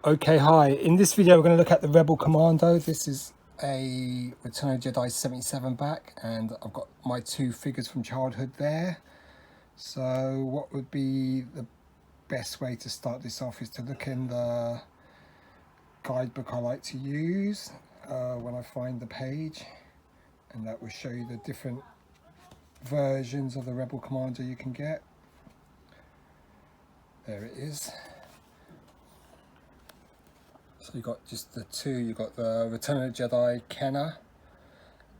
Okay, hi. In this video we're going to look at the Rebel Commando. This is a Return of the Jedi 77 back, and I've got my two figures from childhood there. So what would be the best way to start this off is to look in the guidebook I like to use when I find the page, and that will show you the different versions of the Rebel Commando you can get. There it is. So you've got just the two, you've got the Return of the Jedi Kenner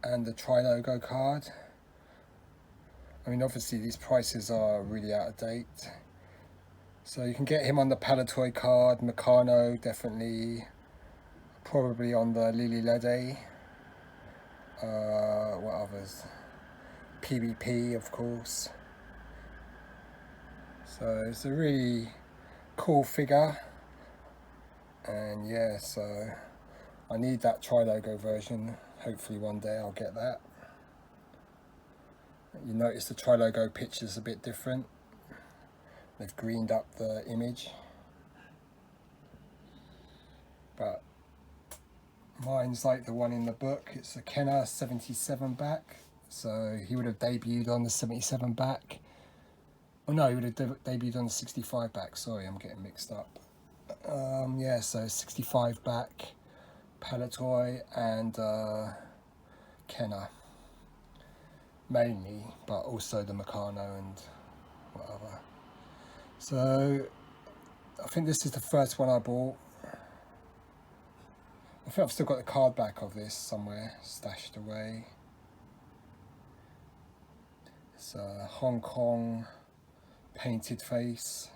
and the Tri-Logo card. I mean, obviously these prices are really out of date. So you can get him on the Palatoy card, Meccano definitely, probably on the Lily Lede. What others? PvP, of course. So it's a really cool figure. And yeah, so I need that Tri-Logo version. Hopefully one day I'll get that. You notice the Tri-Logo picture's a bit different. They've greened up the image. But mine's like the one in the book. It's a Kenner 77 back. So he would have debuted on the 77 back. Oh no, he would have debuted on the 65 back. Sorry, I'm getting mixed up. Yeah, so 65 back, Palatoy and Kenner mainly, but also the Meccano and whatever. So I think this is the first one I bought. I think I've still got the card back of this somewhere stashed away. It's a Hong Kong painted face.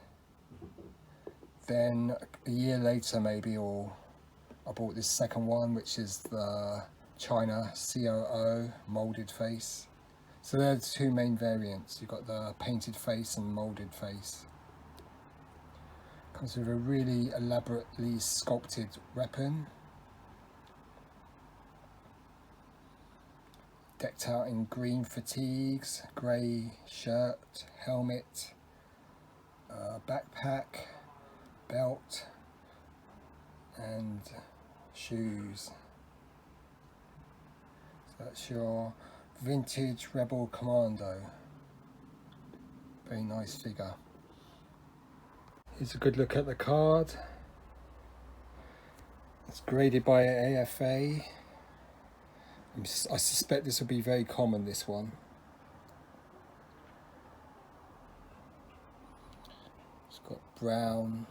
Then a year later maybe, or I bought this second one, which is the China COO moulded face. So they're the two main variants. You've got the painted face and moulded face. Comes with a really elaborately sculpted weapon. Decked out in green fatigues, grey shirt, helmet, backpack, belt and shoes. So that's your vintage Rebel Commando. Very nice figure. Here's a good look at the card. It's graded by AFA. I suspect this will be very common, this one. It's got brown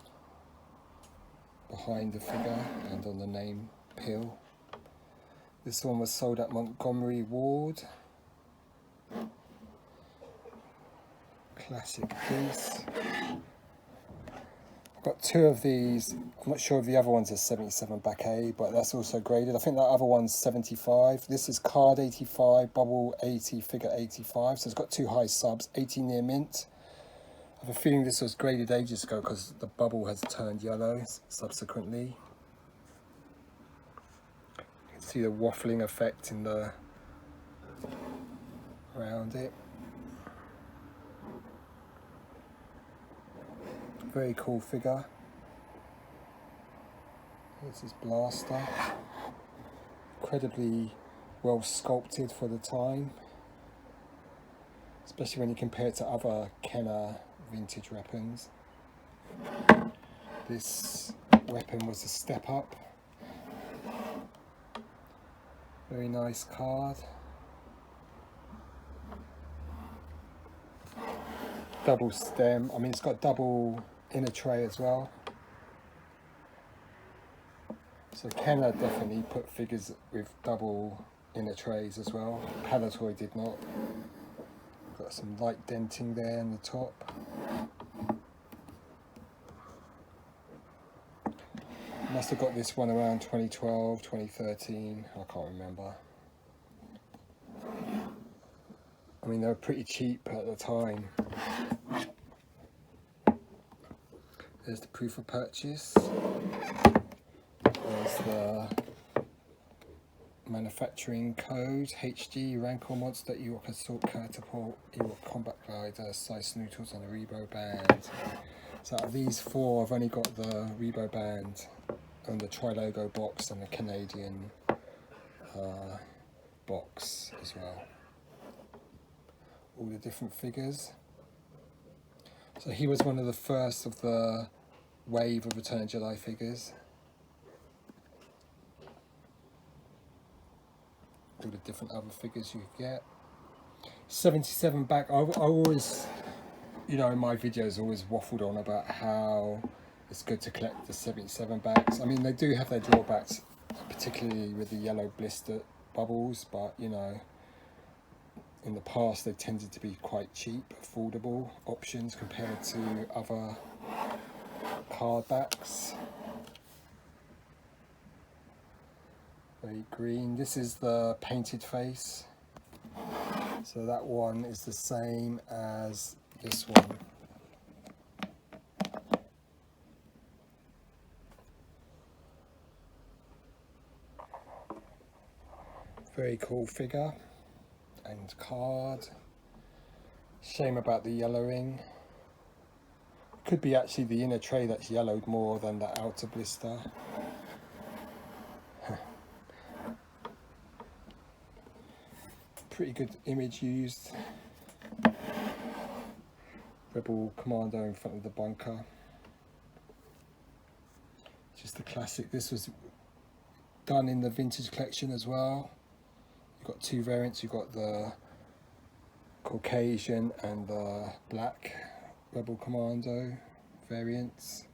behind the figure and on the name peel. This one was sold at Montgomery Ward. Classic piece. I've got two of these. I'm not sure if the other one's a 77 back A, but that's also graded. I think that other one's 75. This is card 85, bubble 80, figure 85. So it's got two high subs, 80 near mint. I have a feeling this was graded ages ago because the bubble has turned yellow subsequently. You can see the waffling effect in the around it. Very cool figure. Here's his blaster. Incredibly well sculpted for the time, especially when you compare it to other Kenner vintage weapons. This weapon was a step up. Very nice card. Double stem. I mean, it's got double inner tray as well. So Kenner definitely put figures with double inner trays as well. Palatoy did not. Got some light denting there in the top. Must have got this one around 2012, 2013, I can't remember. I mean, they were pretty cheap at the time. There's the proof of purchase. There's the manufacturing code HG Rancor Monster Ewok Assault Catapult Ewok Combat Glider Size Noodles and a Rebo Band. So out of these four, I've only got the Rebo Band and the Tri-Logo box and the Canadian box as well. All the different figures. So he was one of the first of the wave of Return of Jedi figures. All the different other figures you get. 77 back. I always, you know, in my videos always waffled on about how it's good to collect the 77 backs. I mean, they do have their drawbacks, particularly with the yellow blister bubbles, but you know, in the past they tended to be quite cheap, affordable options compared to other card backs. Very green. This is the painted face. So that one is the same as this one. Very cool figure and card. Shame about the yellowing. Could be actually the inner tray that's yellowed more than the outer blister. Pretty good image used. Rebel Commando in front of the bunker. Just the classic. This was done in the vintage collection as well. You've got two variants. You've got the Caucasian and the black Rebel Commando variants.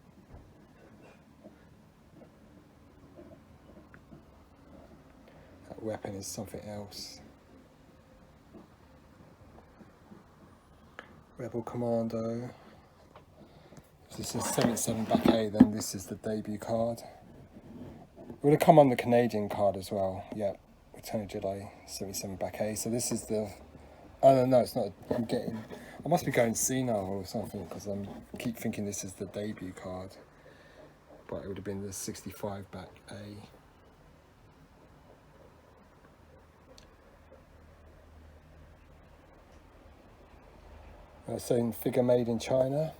That weapon is something else. Rebel Commando. If this is 77 Back A, then this is the debut card. It would have come on the Canadian card as well. Yeah, Return of Jedi 77 Back A. So this is the. Oh no, it's not. I must be going senile or something because I keep thinking this is the debut card, but it would have been the 65 Back A. Same figure made in China.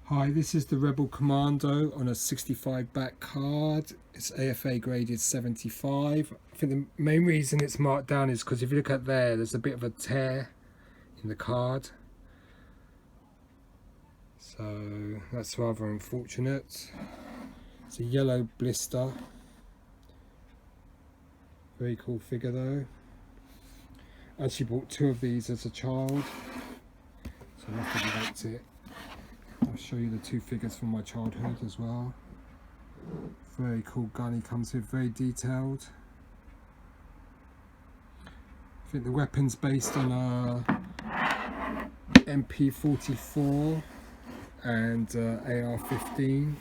Hi, this is the Rebel Commando on a 65 back card. It's AFA graded 75. I think the main reason it's marked down is because if you look at there's a bit of a tear in the card. So that's rather unfortunate. It's a yellow blister. Very cool figure though. I actually bought two of these as a child, so I must have liked it. I'll show you the two figures from my childhood as well. Very cool gun he comes with, very detailed. I think the weapon's based on a MP44 and AR-15.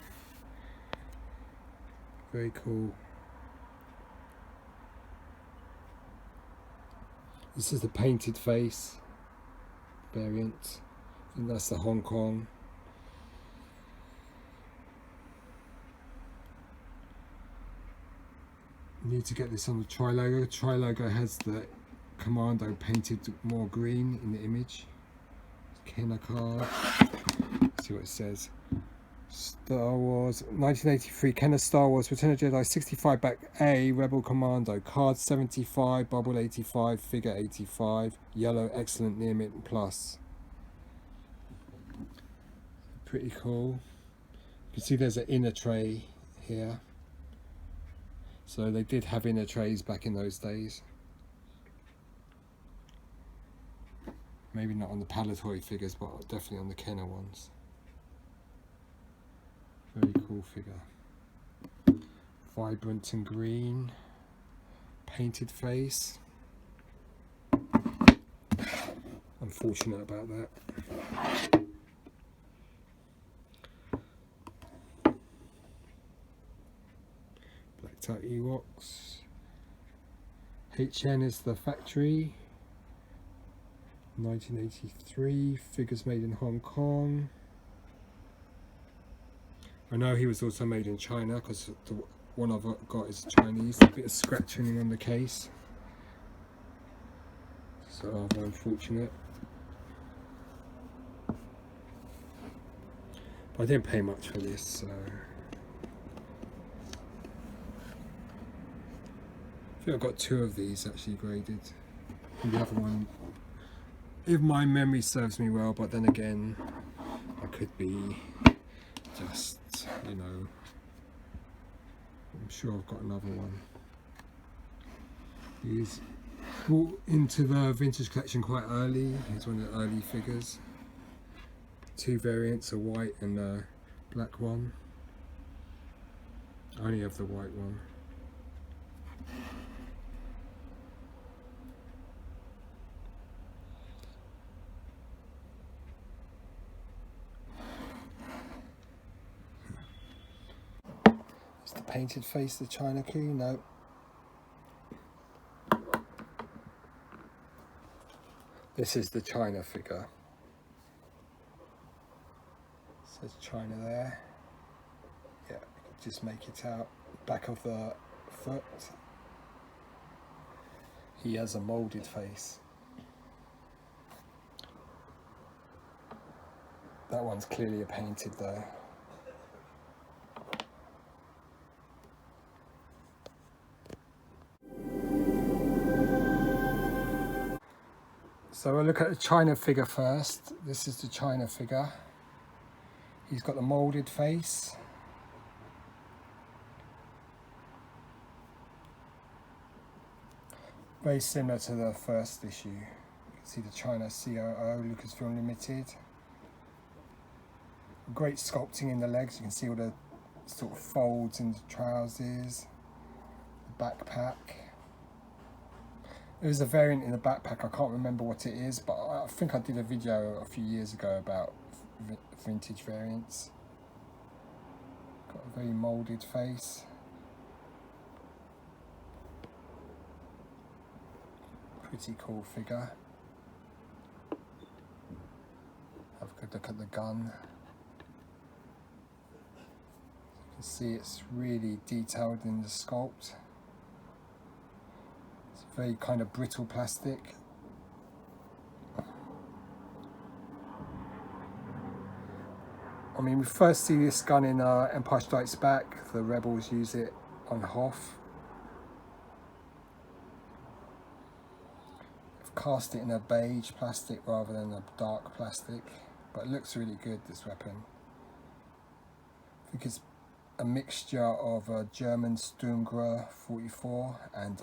Very cool. This is the painted face variant. I think that's the Hong Kong. Need to get this on the Tri-Logo. Tri-Logo has the Commando painted more green in the image. Kenner card. Let's see what it says. Star Wars 1983 Kenner Star Wars Return of Jedi 65 Back A Rebel Commando card 75 bubble 85 figure 85 yellow excellent near mint plus. Pretty cool. You can see there's an inner tray here. So they did have inner trays back in those days. Maybe not on the Palatoy figures, but definitely on the Kenner ones. Very cool figure. Vibrant and green. Painted face. Unfortunate about that. Blacked out Ewoks. HN is the factory. 1983. Figures made in Hong Kong. I know he was also made in China because the one I've got is Chinese. A bit of scratching on the case, so rather unfortunate. But I didn't pay much for this, so I think I've got 2 of these actually graded. And the other one, if my memory serves me well, but then again, I could be just, you know, I'm sure I've got another one. He's brought into the vintage collection quite early. He's one of the early figures. 2 variants, a white and a black one. I only have the white one. Is the painted face the China key? No. This is the China figure. It says China there. Yeah, you can just make it out. Back of the foot. He has a moulded face. That one's clearly a painted though. So we'll look at the China figure first. This is the China figure. He's got the moulded face. Very similar to the first issue. You can see the China COO, Lucasfilm Limited. Great sculpting in the legs. You can see all the sort of folds in the trousers. The backpack. There's a variant in the backpack, I can't remember what it is, but I think I did a video a few years ago about vintage variants. Got a very moulded face. Pretty cool figure. Have a good look at the gun. You can see it's really detailed in the sculpt. Very kind of brittle plastic. I mean, we first see this gun in Empire Strikes Back. The rebels use it on Hoth. I've cast it in a beige plastic rather than a dark plastic, but it looks really good, this weapon. I think it's a mixture of a German Sturmgewehr 44 and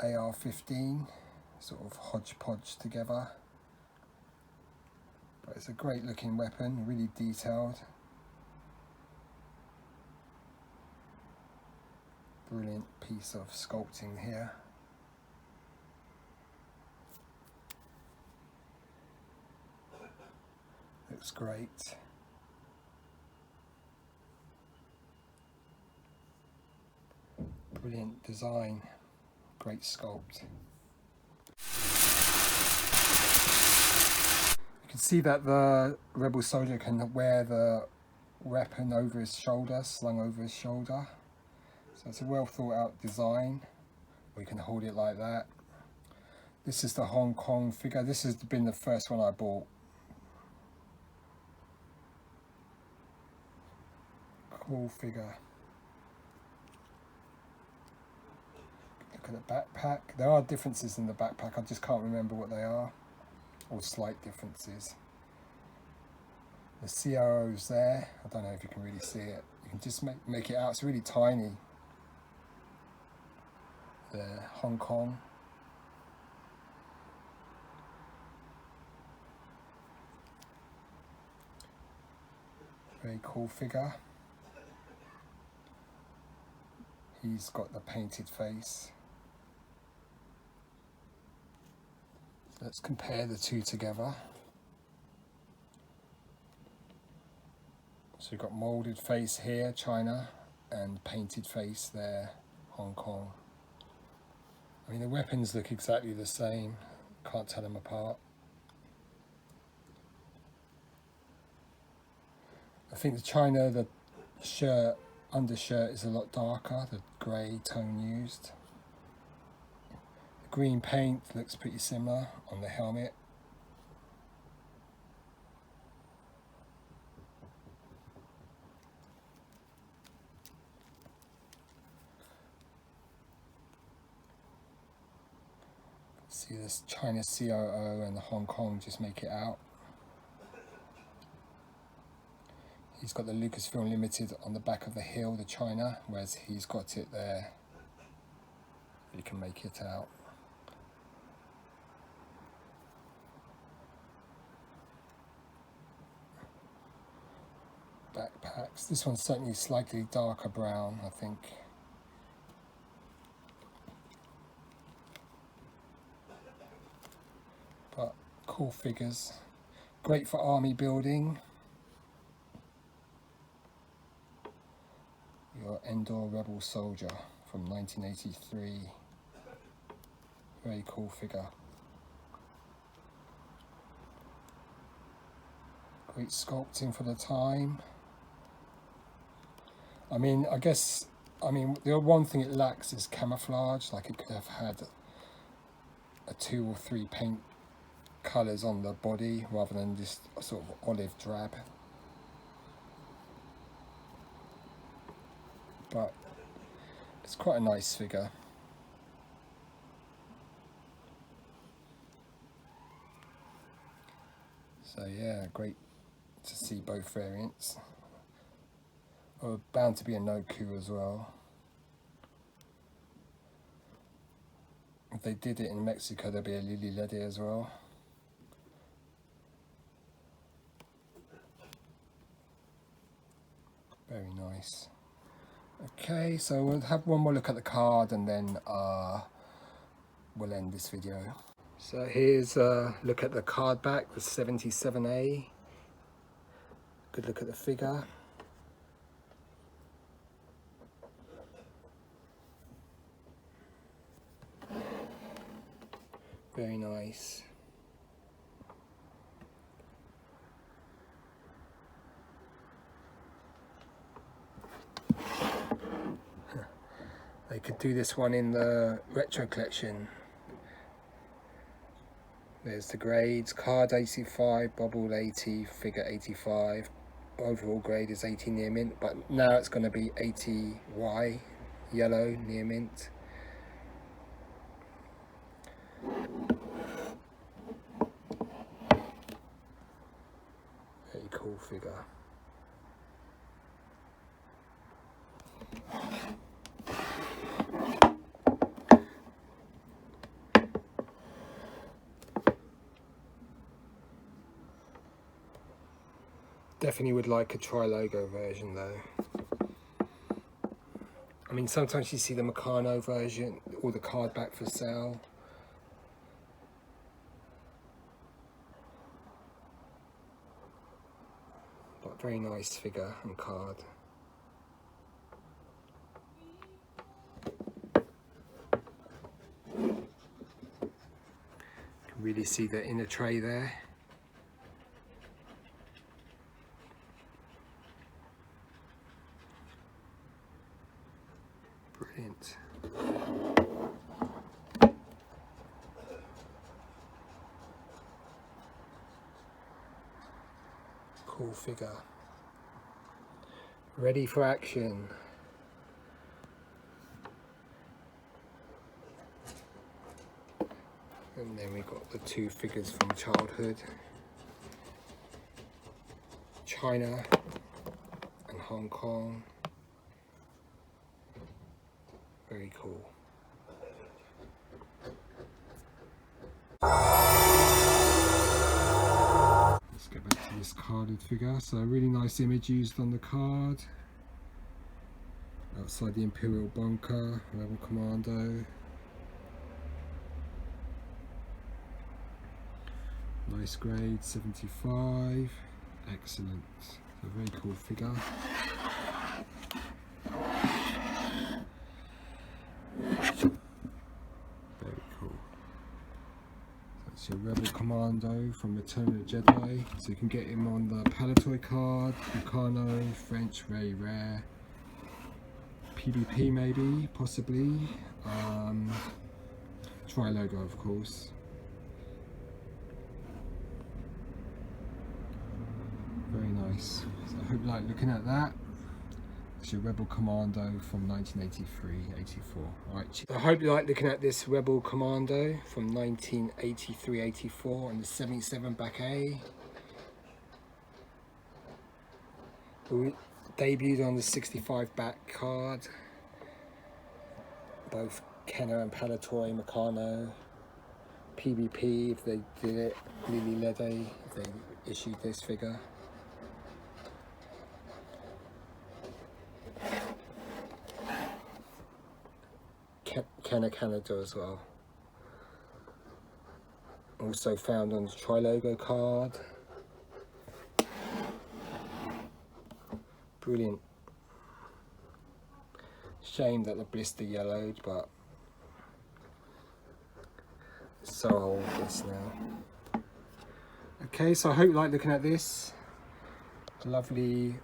AR-15, sort of hodgepodge together. But it's a great looking weapon, really detailed. Brilliant piece of sculpting here. Looks great. Brilliant design. Great sculpt. You can see that the rebel soldier can wear the weapon over his shoulder, slung over his shoulder. So it's a well thought out design. We can hold it like that. This is the Hong Kong figure. This has been the first one I bought. Cool figure. Look at the backpack. There are differences in the backpack. I just can't remember what they are. Or slight differences. The COO's there. I don't know if you can really see it. You can just make it out. It's really tiny. There, Hong Kong. Very cool figure. He's got the painted face. Let's compare the two together. So we've got moulded face here, China, and painted face there, Hong Kong. I mean, the weapons look exactly the same. Can't tell them apart. I think the China, the shirt, undershirt is a lot darker, the grey tone used. The green paint looks pretty similar on the helmet. See this China COO and the Hong Kong just make it out. He's got the Lucasfilm Limited on the back of the hill, the China, whereas he's got it there. You can make it out. Backpacks. This one's certainly slightly darker brown, I think. But cool figures. Great for army building. Your Endor Rebel Soldier from 1983. Very cool figure. Great sculpting for the time. I mean, the one thing it lacks is camouflage. Like, it could have had a 2 or 3 paint colours on the body rather than just a sort of olive drab. But it's quite a nice figure. So yeah, great to see both variants. Oh, bound to be a no-coup as well. If they did it in Mexico, there'd be a Lily Ledy as well. Very nice. Okay, so we'll have one more look at the card and then we'll end this video. So here's a look at the card back, the 77A. Good look at the figure. Very nice. They could do this one in the retro collection. There's the grades: card 85, bubble 80, figure 85. Overall grade is 80 near mint, but now it's going to be 80Y, yellow near mint. Very cool figure. Definitely would like a tri-logo version though. I mean, sometimes you see the Meccano version or the card back for sale. But very nice figure and card. You can really see the inner tray there. Brilliant. Cool figure. Ready for action. And then we got the 2 figures from childhood. China and Hong Kong. Very cool. Let's go back to this carded figure. So a really nice image used on the card. Outside the Imperial bunker, Rebel Commando. Nice grade, 75. Excellent. A very cool figure. Very cool. So So Rebel Commando from Return of the Jedi. So you can get him on the Palatoy card, Meccano, French, very rare. PvP maybe, possibly. Tri-logo of course. Very nice. So I hope you like looking at that. It's your Rebel Commando from 1983-84. Alright, I hope you like looking at this Rebel Commando from 1983-84 on the 77 Back A. We debuted on the 65 Back card. Both Kenner and Palatoy, Meccano, PvP if they did it, Lily Lede if they issued this figure. Kenner Canada as well. Also found on the Tri-logo card. Brilliant. Shame that the blister yellowed, but it's so old this now. Okay, so I hope you like looking at this lovely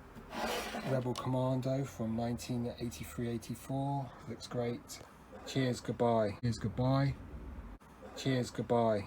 Rebel Commando from 1983-84. Looks great. Cheers, goodbye. Cheers, goodbye. Cheers, goodbye.